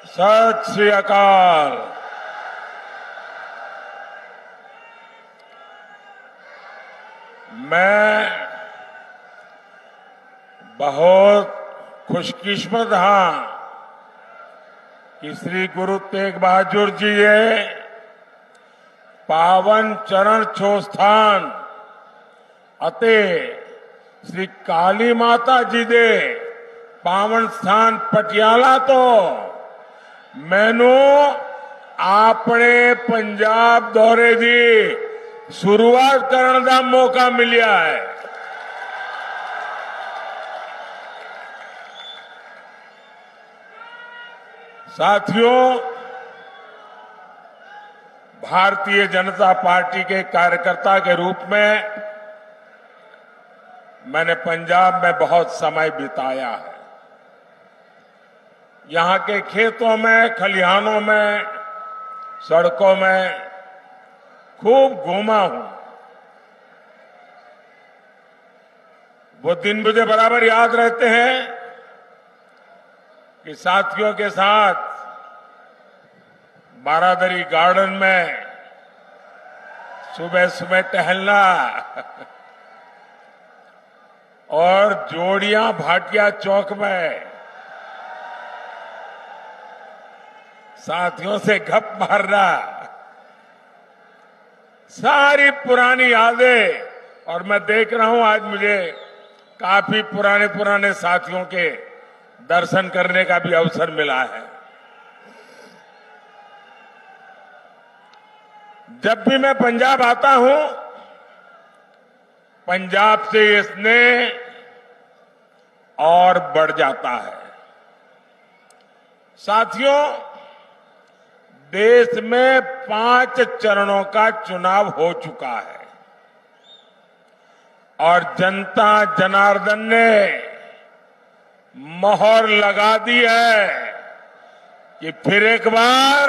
सत श्री अकाल। मैं बहुत खुशकिस्मत हाँ कि श्री गुरु तेग बहादुर जी ये पावन चरण छो स्थान अते श्री काली माता जी दे पावन स्थान पटियाला तो मैनू अपने पंजाब दौरे की शुरुआत करने का मौका मिला है। साथियों, भारतीय जनता पार्टी के कार्यकर्ता के रूप में मैंने पंजाब में बहुत समय बिताया है। यहां के खेतों में, खलिहानों में, सड़कों में खूब घूमा हूं। वो दिन मुझे बराबर याद रहते हैं कि साथियों के साथ बारादरी गार्डन में सुबह सुबह टहलना और जोड़ियां भाटिया चौक में साथियों से गप मारना, सारी पुरानी यादें। और मैं देख रहा हूं आज मुझे काफी पुराने साथियों के दर्शन करने का भी अवसर मिला है। जब भी मैं पंजाब आता हूं, पंजाब से ये स्नेह और बढ़ जाता है। साथियों, देश में 5 चरणों का चुनाव हो चुका है और जनता जनार्दन ने मोहर लगा दी है कि फिर एक बार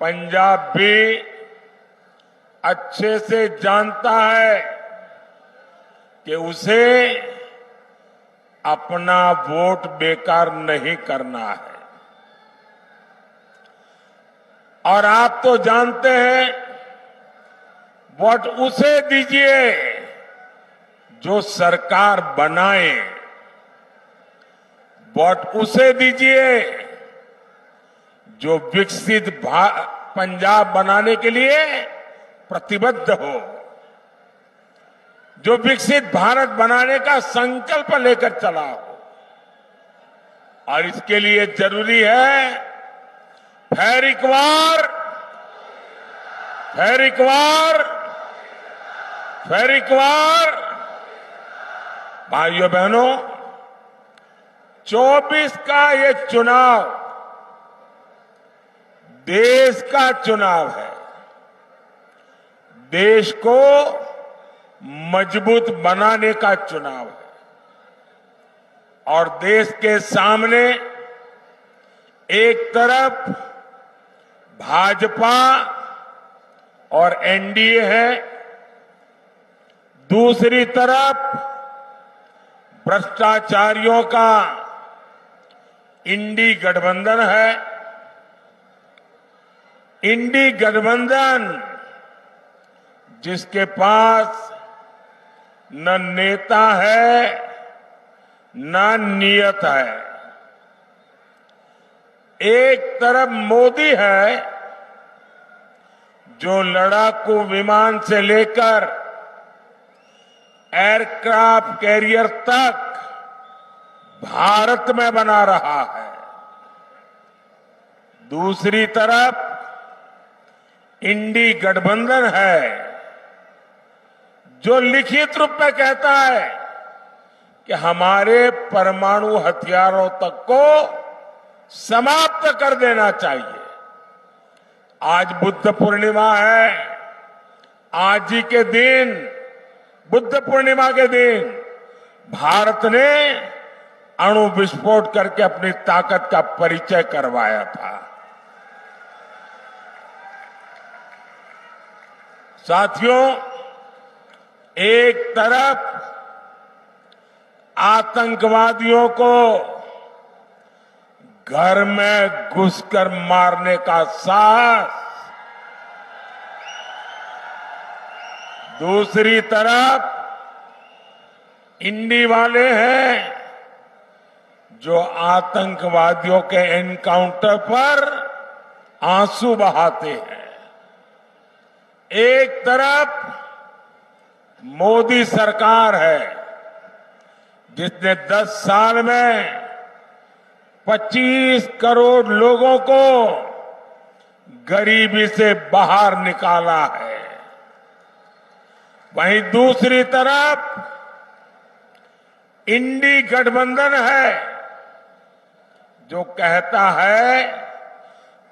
पंजाब भी अच्छे से जानता है कि उसे अपना वोट बेकार नहीं करना है। और आप तो जानते हैं, वोट उसे दीजिए जो सरकार बनाए, वोट उसे दीजिए जो विकसित पंजाब बनाने के लिए प्रतिबद्ध हो, जो विकसित भारत बनाने का संकल्प लेकर चला हो। और इसके लिए जरूरी है फिर एक बार भाइयों बहनों, 24 का ये चुनाव देश का चुनाव है। देश को मजबूत बनाने का चुनाव है और देश के सामने एक तरफ भाजपा और एनडीए है, दूसरी तरफ भ्रष्टाचारियों का इंडी गठबंधन है। इंडी गठबंधन जिसके पास न नेता है न नियत है। एक तरफ मोदी है जो लड़ाकू विमान से लेकर एयरक्राफ्ट कैरियर तक भारत में बना रहा है। दूसरी तरफ इंडी गठबंधन है जो लिखित रूप में कहता है कि हमारे परमाणु हथियारों तक को समाप्त कर देना चाहिए। आज बुद्ध पूर्णिमा है। आज ही के दिन, बुद्ध पूर्णिमा के दिन, भारत ने अणु विस्फोट करके अपनी ताकत का परिचय करवाया था। साथियों, एक तरफ आतंकवादियों को घर में घुसकर मारने का साहस, दूसरी तरफ इंडी वाले हैं जो आतंकवादियों के एनकाउंटर पर आंसू बहाते हैं। एक तरफ मोदी सरकार है जिसने 10 साल में 25 करोड़ लोगों को गरीबी से बाहर निकाला है। वहीं दूसरी तरफ इंडी गठबंधन है जो कहता है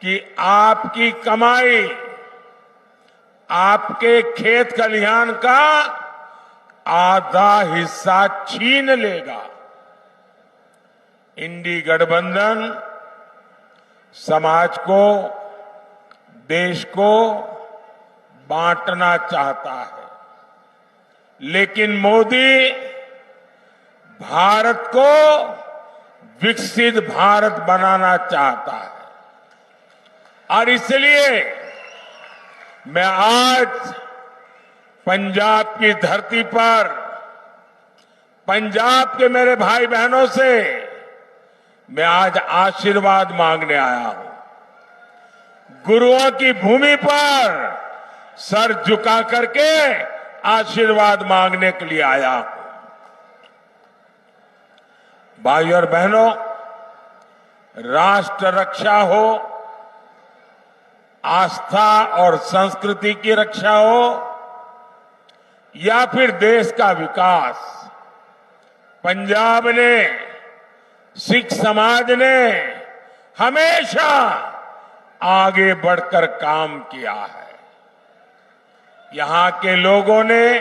कि आपकी कमाई, आपके खेत खलिहान का आधा हिस्सा छीन लेगा। इंडी गठबंधन समाज को, देश को बांटना चाहता है, लेकिन मोदी भारत को विकसित भारत बनाना चाहता है। और इसलिए मैं आज पंजाब की धरती पर पंजाब के मेरे भाई बहनों से मैं आज आशीर्वाद मांगने आया हूं। गुरुओं की भूमि पर सर झुका करके आशीर्वाद मांगने के लिए आया हूं। भाइयों और बहनों, राष्ट्र रक्षा हो, आस्था और संस्कृति की रक्षा हो या फिर देश का विकास, पंजाब ने, सिख समाज ने हमेशा आगे बढ़कर काम किया है। यहां के लोगों ने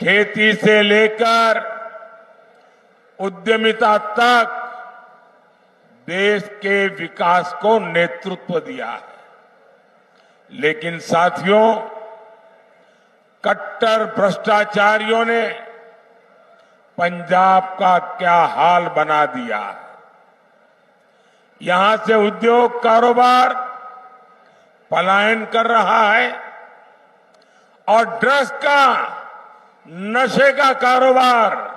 खेती से लेकर उद्यमिता तक देश के विकास को नेतृत्व दिया है। लेकिन साथियों, कट्टर भ्रष्टाचारियों ने पंजाब का क्या हाल बना दिया है। यहां से उद्योग कारोबार पलायन कर रहा है और ड्रग्स का, नशे का कारोबार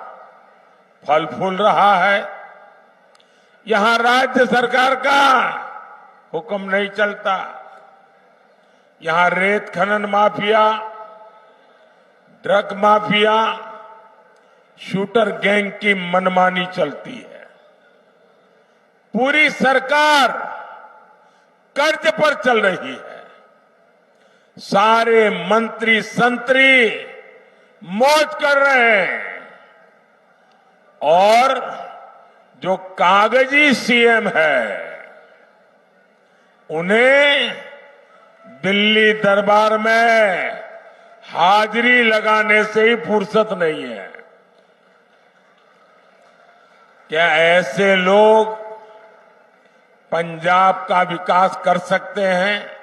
फल फूल रहा है। यहां राज्य सरकार का हुक्म नहीं चलता। यहां रेत खनन mafia, drug mafia, shooter gang की मनमानी चलती है। पूरी सरकार कर्ज पर चल रही है। सारे मंत्री संतरी मौज कर रहे हैं और जो कागजी सीएम है उन्हें दिल्ली दरबार में हाजिरी लगाने से ही फुर्सत नहीं है। क्या ऐसे लोग पंजाब का विकास कर सकते हैं?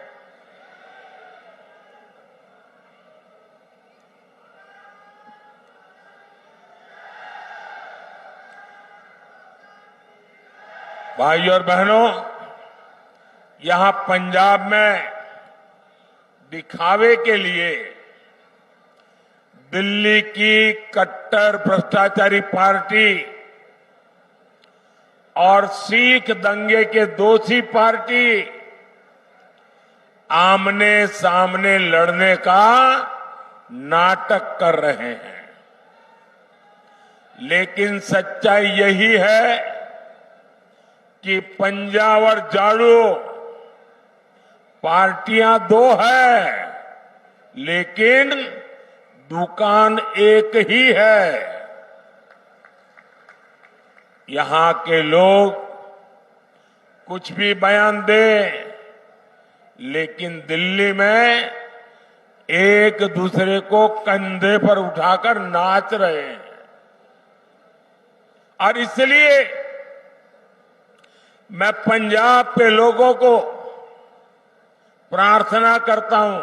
भाइयों और बहनों, यहां पंजाब में दिखावे के लिए दिल्ली की कट्टर भ्रष्टाचारी पार्टी और सिख दंगे के दोषी पार्टी आमने सामने लड़ने का नाटक कर रहे हैं। लेकिन सच्चाई यही है कि पंजाब और झाड़ू पार्टियां दो है, लेकिन दुकान एक ही है। यहां के लोग कुछ भी बयान दें, लेकिन दिल्ली में एक दूसरे को कंधे पर उठाकर नाच रहे हैं। और इसलिए मैं पंजाब के लोगों को प्रार्थना करता हूं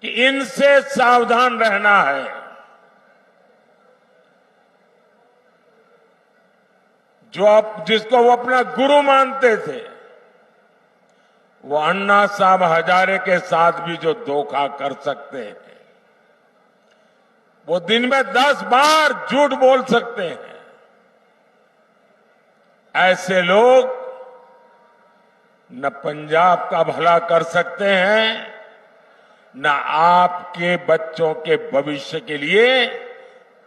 कि इनसे सावधान रहना है। जिसको वो अपना गुरु मानते थे, वो अन्ना साहब हजारे के साथ भी जो धोखा कर सकते हैं, वो दिन में 10 बार झूठ बोल सकते हैं। ऐसे लोग न पंजाब का भला कर सकते हैं, न आपके बच्चों के भविष्य के लिए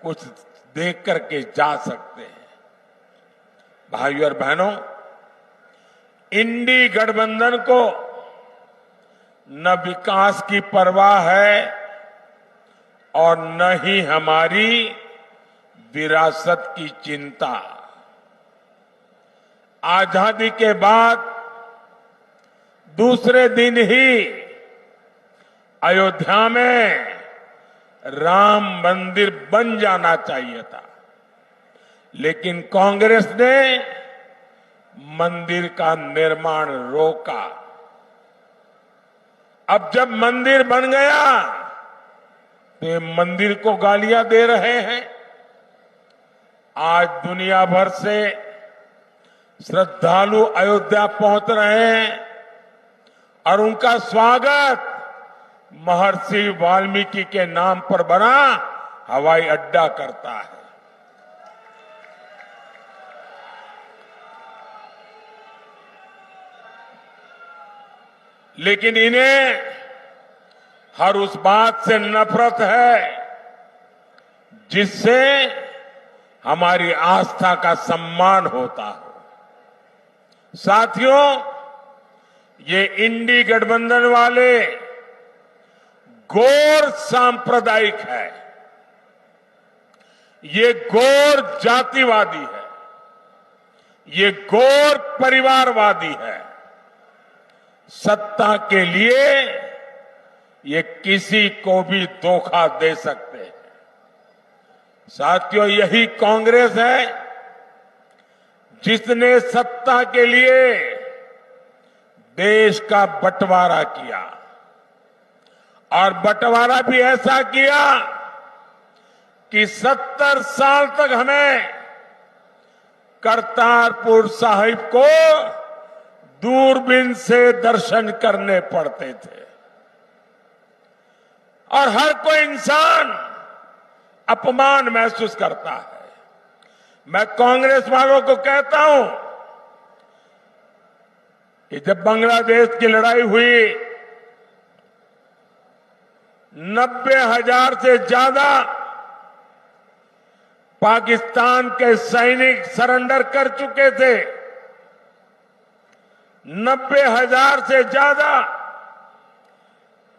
कुछ देख करके जा सकते हैं। भाइयों और बहनों, इंडी गठबंधन को न विकास की परवाह है और न ही हमारी विरासत की चिंता। आजादी के बाद दूसरे दिन ही अयोध्या में राम मंदिर बन जाना चाहिए था, लेकिन कांग्रेस ने मंदिर का निर्माण रोका। अब जब मंदिर बन गया तो ये मंदिर को गालियां दे रहे हैं। आज दुनिया भर से श्रद्धालु अयोध्या पहुंच रहे हैं और उनका स्वागत महर्षि वाल्मीकि के नाम पर बना हवाई अड्डा करता है। लेकिन इन्हें हर उस बात से नफरत है जिससे हमारी आस्था का सम्मान होता हो। साथियों, ये इंडी गठबंधन वाले गौर सांप्रदायिक है, ये गौर जातिवादी है, ये गौर परिवारवादी है। सत्ता के लिए ये किसी को भी धोखा दे सकते हैं। साथियों, यही कांग्रेस है जिसने सत्ता के लिए देश का बंटवारा किया, और बंटवारा भी ऐसा किया कि 70 साल तक हमें करतारपुर साहिब को दूरबीन से दर्शन करने पड़ते थे, और हर कोई इंसान अपमान महसूस करता है। मैं कांग्रेस वालों को कहता हूं कि जब बांग्लादेश की लड़ाई हुई, 90,000 से ज्यादा पाकिस्तान के सैनिक सरेंडर कर चुके थे। 90,000 से ज्यादा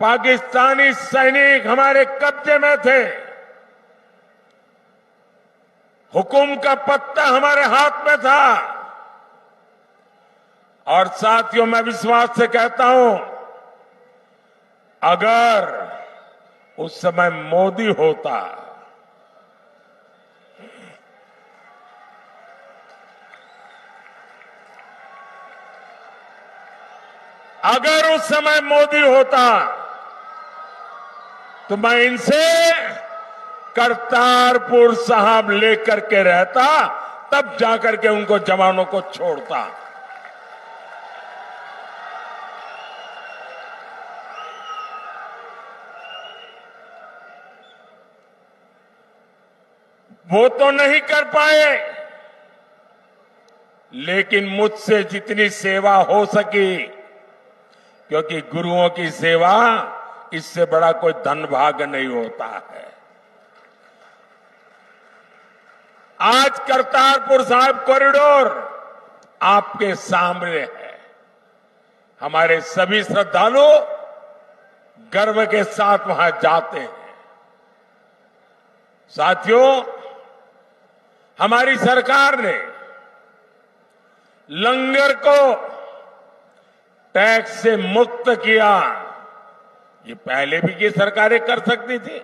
पाकिस्तानी सैनिक हमारे कब्जे में थे। हुकुम का पत्ता हमारे हाथ में था। और साथियों, मैं विश्वास से कहता हूं, अगर उस समय मोदी होता, अगर उस समय मोदी होता तो मैं इनसे करतारपुर साहब लेकर के रहता, तब जाकर के उनको जवानों को छोड़ता। वो तो नहीं कर पाए, लेकिन मुझसे जितनी सेवा हो सकी, क्योंकि गुरुओं की सेवा इससे बड़ा कोई धन भाग्य नहीं होता है। आज करतारपुर साहिब कॉरिडोर आपके सामने है। हमारे सभी श्रद्धालु गर्व के साथ वहां जाते हैं। साथियों, हमारी सरकार ने लंगर को टैक्स से मुक्त किया। ये पहले भी ये सरकारें कर सकती थी।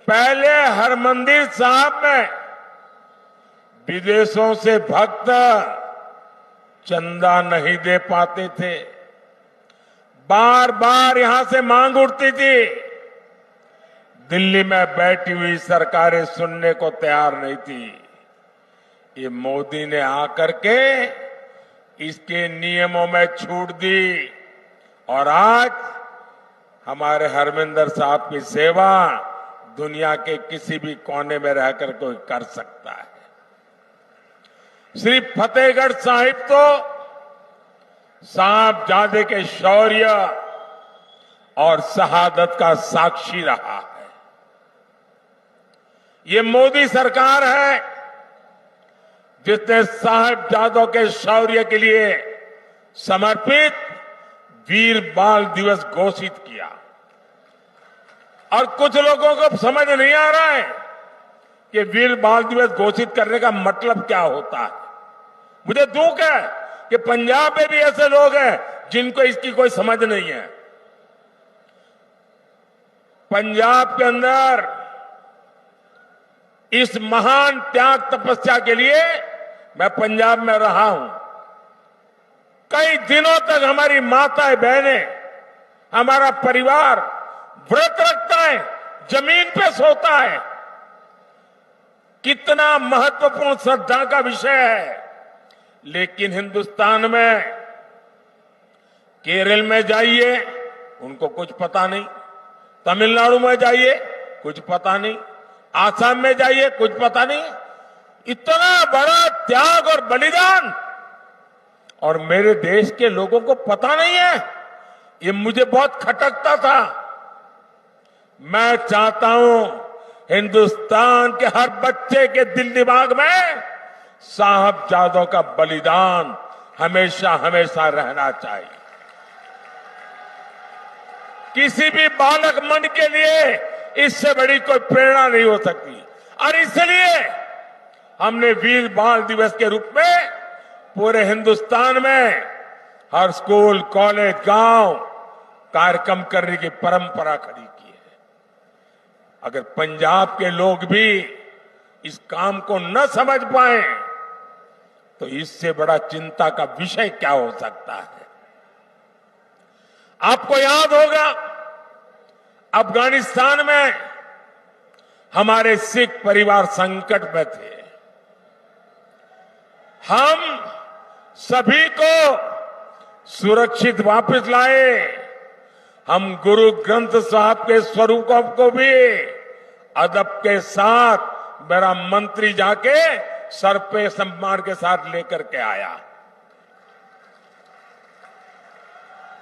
पहले हरमंदिर साहब में विदेशों से भक्त चंदा नहीं दे पाते थे। बार बार यहां से मांग उठती थी। दिल्ली में बैठी हुई सरकारें सुनने को तैयार नहीं थी। ये मोदी ने आकर के इसके नियमों में छूट दी और आज हमारे हरमिंदर साहब की सेवा दुनिया के किसी भी कोने में रहकर कोई कर सकता है। श्री फतेहगढ़ साहिब तो साहबजादे के शौर्य और शहादत का साक्षी रहा है। ये मोदी सरकार है जिसने साहबजादों के शौर्य के लिए समर्पित वीर बाल दिवस घोषित किया। और कुछ लोगों को समझ नहीं आ रहा है कि वीर बाल दिवस घोषित करने का मतलब क्या होता है। मुझे दुख है कि पंजाब में भी ऐसे लोग हैं जिनको इसकी कोई समझ नहीं है। पंजाब के अंदर इस महान त्याग तपस्या के लिए मैं पंजाब में रहा हूं। कई दिनों तक हमारी माताएं बहनें, हमारा परिवार व्रत रखता है, जमीन पे सोता है। कितना महत्वपूर्ण श्रद्धा का विषय है। लेकिन हिंदुस्तान में केरल में जाइए, उनको कुछ पता नहीं। तमिलनाडु में जाइए, कुछ पता नहीं। आसाम में जाइए, कुछ पता नहीं। इतना बड़ा त्याग और बलिदान और मेरे देश के लोगों को पता नहीं है। ये मुझे बहुत खटकता था। मैं चाहता हूं हिंदुस्तान के हर बच्चे के दिल दिमाग में साहबजादों का बलिदान हमेशा हमेशा रहना चाहिए। किसी भी बालक मन के लिए इससे बड़ी कोई प्रेरणा नहीं हो सकती। और इसलिए हमने वीर बाल दिवस के रूप में पूरे हिंदुस्तान में हर स्कूल, कॉलेज, गांव कार्यक्रम करने की परंपरा खड़ी की है। अगर पंजाब के लोग भी इस काम को न समझ पाए तो इससे बड़ा चिंता का विषय क्या हो सकता है। आपको याद होगा अफगानिस्तान में हमारे सिख परिवार संकट में थे। हम सभी को सुरक्षित वापस लाए। हम गुरु ग्रंथ साहब के स्वरूपों को भी अदब के साथ मेरा मंत्री जाके सर पे सम्मान के साथ लेकर के आया।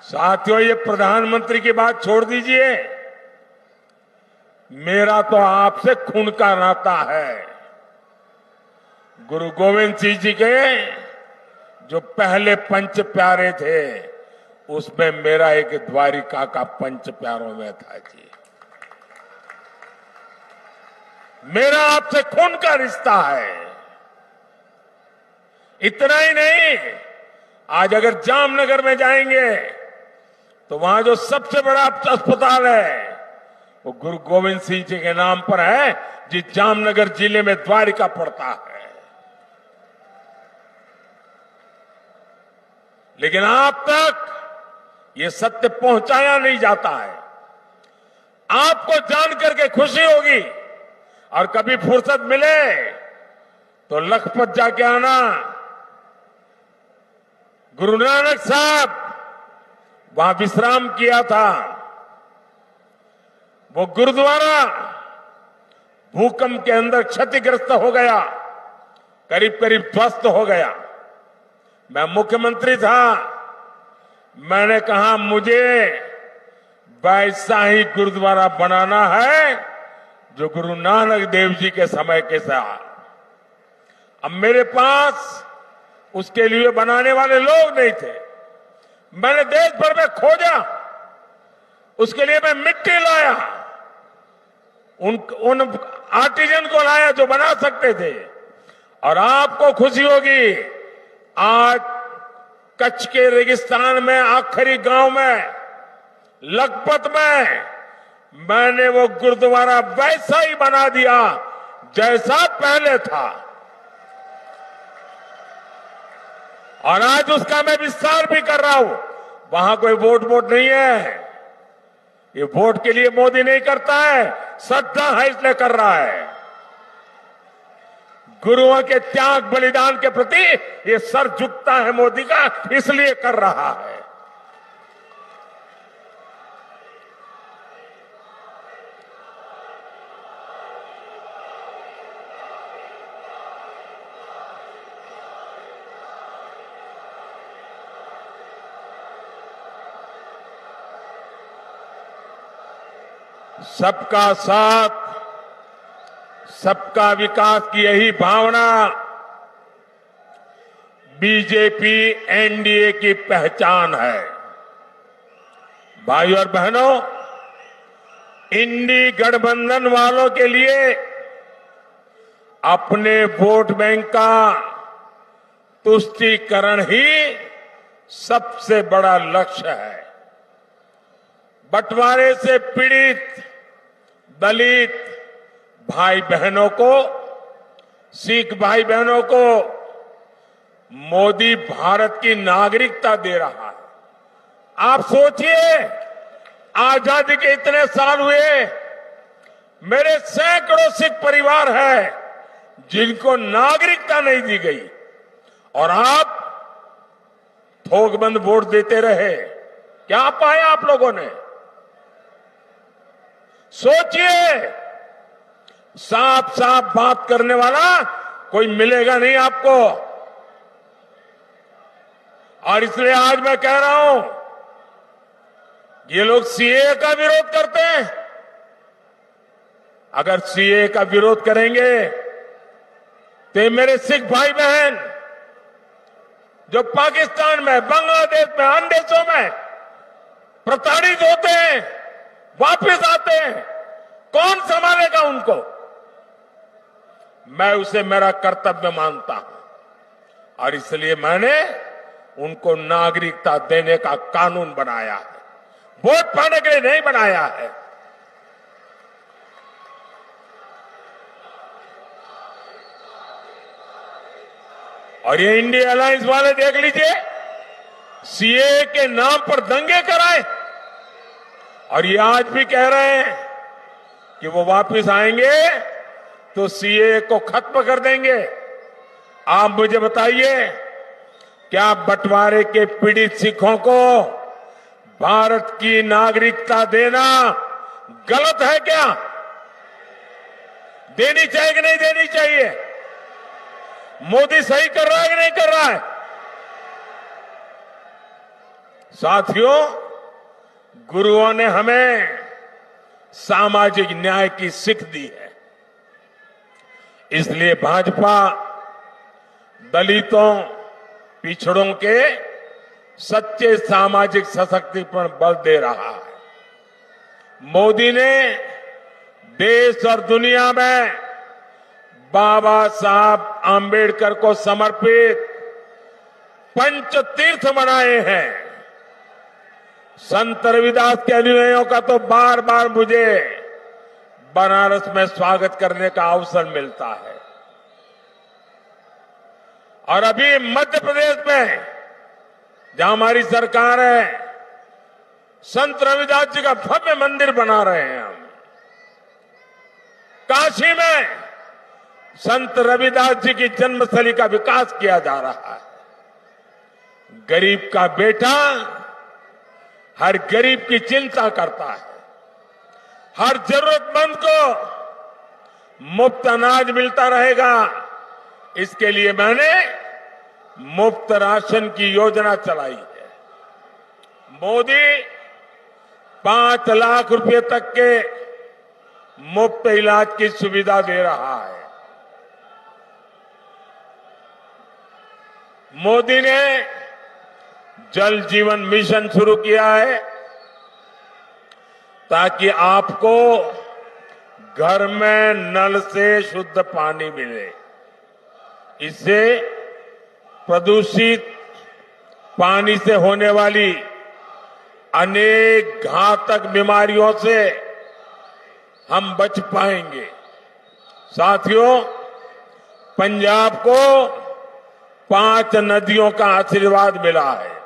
साथियों, ये प्रधानमंत्री की बात छोड़ दीजिए, मेरा तो आपसे खून का नाता है। गुरु गोविंद सिंह जी के जो पहले पंच प्यारे थे उसमें मेरा एक द्वारिका का पंच प्यारों में था जी। मेरा आपसे खून का रिश्ता है। इतना ही नहीं, आज अगर जामनगर में जाएंगे तो वहां जो सबसे बड़ा अस्पताल है वो गुरु गोविंद सिंह जी के नाम पर है, जिस जामनगर जिले में द्वारिका पड़ता है। लेकिन आप तक ये सत्य पहुंचाया नहीं जाता है। आपको जान करके खुशी होगी और कभी फुर्सत मिले तो लखपत जाके आना। गुरु नानक साहब वहां विश्राम किया था। वो गुरुद्वारा भूकंप के अंदर क्षतिग्रस्त हो गया, करीब करीब ध्वस्त हो गया। मैं मुख्यमंत्री था। मैंने कहा मुझे वैसा ही गुरुद्वारा बनाना है जो गुरु नानक देव जी के समय के साथ। अब मेरे पास उसके लिए बनाने वाले लोग नहीं थे। मैंने देश भर में खोजा, उसके लिए मैं मिट्टी लाया, उन आर्टिजन को लाया जो बना सकते थे। और आपको खुशी होगी, आज कच्छ के रेगिस्तान में आखिरी गांव में लखपत में मैंने वो गुरुद्वारा वैसा ही बना दिया जैसा पहले था। और आज उसका मैं विस्तार भी कर रहा हूं। वहां कोई वोट नहीं है। ये वोट के लिए मोदी नहीं करता है, श्रद्धा है इसलिए कर रहा है। गुरुओं के त्याग बलिदान के प्रति ये सर झुकता है मोदी का, इसलिए कर रहा है। सबका साथ, सबका विकास की यही भावना बीजेपी एनडीए की पहचान है। भाइयों और बहनों, इंडी गठबंधन वालों के लिए अपने वोट बैंक का तुष्टीकरण ही सबसे बड़ा लक्ष्य है। बंटवारे से पीड़ित दलित भाई बहनों को, सिख भाई बहनों को मोदी भारत की नागरिकता दे रहा है। आप सोचिए, आजादी के इतने साल हुए, मेरे सैकड़ों सिख परिवार हैं जिनको नागरिकता नहीं दी गई, और आप थोकबंद वोट देते रहे। क्या पाया आप लोगों ने? सोचिए, साफ साफ बात करने वाला कोई मिलेगा नहीं आपको। और इसलिए आज मैं कह रहा हूं, ये लोग सीए का विरोध करते हैं। अगर सीए का विरोध करेंगे तो ये मेरे सिख भाई बहन जो पाकिस्तान में, बांग्लादेश में, अन्य देशों में प्रताड़ित होते हैं, वापस आते हैं, कौन संभालेगा उनको? मैं उसे मेरा कर्तव्य मानता हूं और इसलिए मैंने उनको नागरिकता देने का कानून बनाया है, वोट पाने के लिए नहीं बनाया है। और ये इंडिया अलायंस वाले देख लीजिए, सीए के नाम पर दंगे कराए, और ये आज भी कह रहे हैं कि वो वापस आएंगे तो सीए को खत्म कर देंगे। आप मुझे बताइए, क्या बंटवारे के पीड़ित सिखों को भारत की नागरिकता देना गलत है क्या? देनी चाहिए कि नहीं देनी चाहिए? मोदी सही कर रहा है कि नहीं कर रहा है? साथियों, गुरुओं ने हमें सामाजिक न्याय की सीख दी है। इसलिए भाजपा दलितों, पिछड़ों के सच्चे सामाजिक सशक्तिकरण पर बल दे रहा है। मोदी ने देश और दुनिया में बाबा साहब आंबेडकर को समर्पित पंच तीर्थ बनाए हैं। संत रविदास के अनुयायियों का तो बार बार मुझे बनारस में स्वागत करने का अवसर मिलता है। और अभी मध्य प्रदेश में जहां हमारी सरकार है, संत रविदास जी का भव्य मंदिर बना रहे हैं हम। काशी में संत रविदास जी की जन्मस्थली का विकास किया जा रहा है। गरीब का बेटा हर गरीब की चिंता करता है। हर जरूरतमंद को मुफ्त अनाज मिलता रहेगा। इसके लिए मैंने मुफ्त राशन की योजना चलाई है। मोदी 5 लाख रुपए तक के मुफ्त इलाज की सुविधा दे रहा है। मोदी ने जल जीवन मिशन शुरू किया है ताकि आपको घर में नल से शुद्ध पानी मिले। इससे प्रदूषित पानी से होने वाली अनेक घातक बीमारियों से हम बच पाएंगे। साथियों, पंजाब को 5 नदियों का आशीर्वाद मिला है।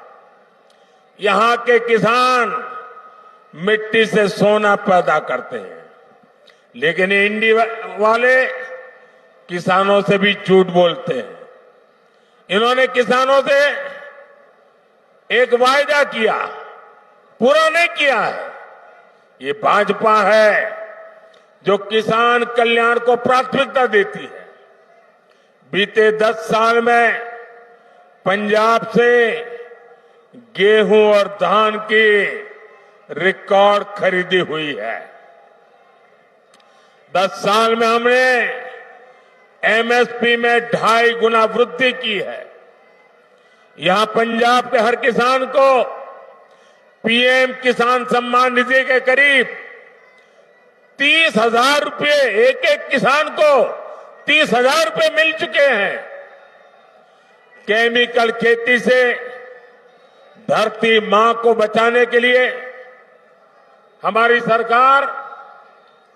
यहां के किसान मिट्टी से सोना पैदा करते हैं, लेकिन ये इंडिया वाले किसानों से भी झूठ बोलते हैं। इन्होंने किसानों से एक वायदा किया, पूरा नहीं किया है। ये भाजपा है जो किसान कल्याण को प्राथमिकता देती है। बीते 10 साल में पंजाब से गेहूं और धान की रिकॉर्ड खरीदी हुई है। 10 साल में हमने एमएसपी में 2.5 गुना वृद्धि की है। यहां पंजाब के हर किसान को पीएम किसान सम्मान निधि के करीब 30,000 रुपये, एक एक किसान को 30,000 रुपये मिल चुके हैं। केमिकल खेती से धरती मां को बचाने के लिए हमारी सरकार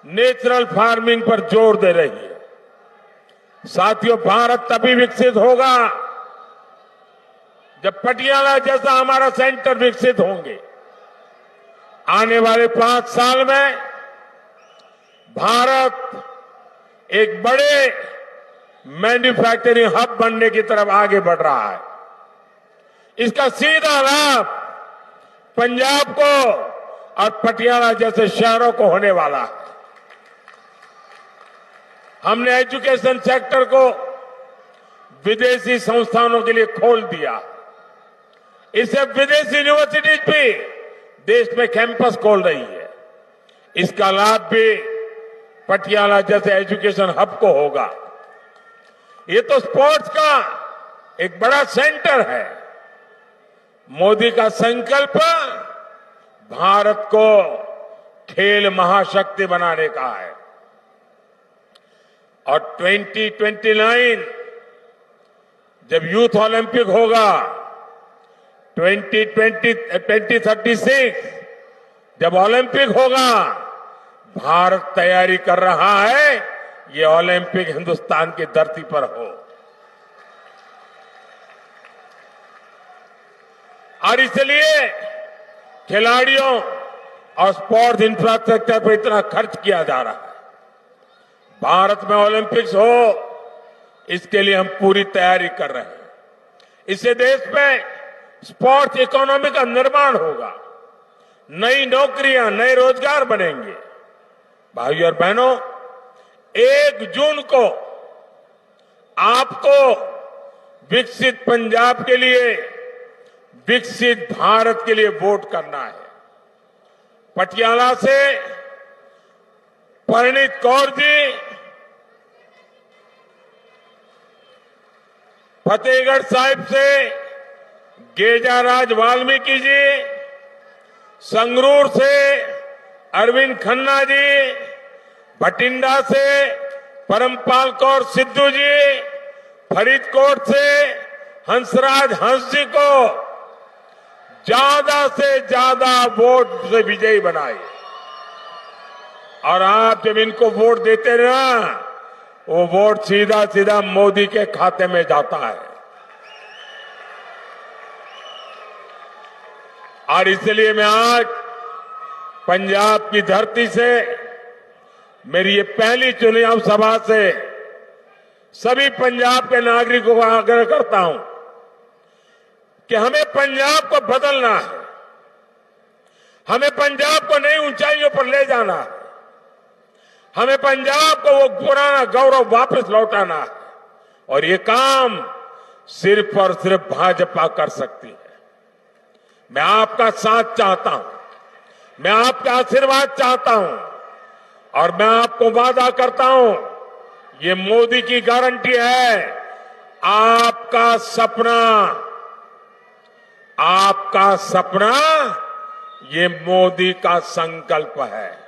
नेचुरल फार्मिंग पर जोर दे रही है। साथियों, भारत तभी विकसित होगा जब पटियाला जैसा हमारा सेंटर विकसित होंगे। आने वाले 5 साल में भारत एक बड़े मैन्युफैक्चरिंग हब बनने की तरफ आगे बढ़ रहा है। इसका सीधा लाभ पंजाब को और पटियाला जैसे शहरों को होने वाला है। हमने एजुकेशन सेक्टर को विदेशी संस्थानों के लिए खोल दिया। इससे विदेशी यूनिवर्सिटीज भी देश में कैंपस खोल रही है। इसका लाभ भी पटियाला जैसे एजुकेशन हब को होगा। ये तो स्पोर्ट्स का एक बड़ा सेंटर है। मोदी का संकल्प भारत को खेल महाशक्ति बनाने का है और 2029 जब यूथ ओलंपिक होगा, 2036 जब ओलंपिक होगा, भारत तैयारी कर रहा है ये ओलंपिक हिंदुस्तान की धरती पर हो। और इसलिए खिलाड़ियों और स्पोर्ट्स इंफ्रास्ट्रक्चर पर इतना खर्च किया जा रहा है। भारत में ओलंपिक्स हो, इसके लिए हम पूरी तैयारी कर रहे हैं। इससे देश में स्पोर्ट्स इकोनॉमी का निर्माण होगा, नई नौकरियां, नए रोजगार बनेंगे। भाइयों और बहनों, 1 जून को आपको विकसित पंजाब के लिए, विकसित भारत के लिए वोट करना है। पटियाला से परिणीत कौर जी, फतेहगढ़ साहिब से गेजाराज वाल्मीकि जी, संगरूर से अरविंद खन्ना जी, भटिंडा से परमपाल कौर सिद्धू जी, फरीदकोट से हंसराज हंस जी को ज्यादा से ज्यादा वोट से विजयी बनाए। और आप जब इनको वोट देते हैं ना, वो वोट सीधा सीधा मोदी के खाते में जाता है। और इसलिए मैं आज पंजाब की धरती से, मेरी ये पहली चुनाव सभा से सभी पंजाब के नागरिकों को आग्रह करता हूं कि हमें पंजाब को बदलना है। हमें पंजाब को नई ऊंचाइयों पर ले जाना है। हमें पंजाब को वो पुराना गौरव वापस लौटाना है। और ये काम सिर्फ और सिर्फ भाजपा कर सकती है। मैं आपका साथ चाहता हूं, मैं आपका आशीर्वाद चाहता हूं और मैं आपको वादा करता हूं, ये मोदी की गारंटी है। आपका सपना ये मोदी का संकल्प है।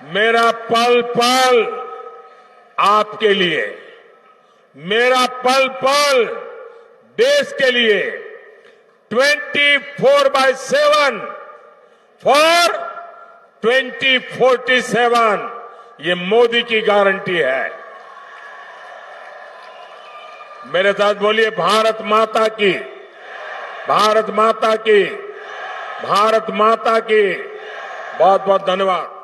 मेरा पल पल आपके लिए, मेरा पल पल देश के लिए 24/7 फॉर 2047 ये मोदी की गारंटी है। मेरे साथ बोलिए, भारत माता की भारत माता की बहुत बहुत धन्यवाद।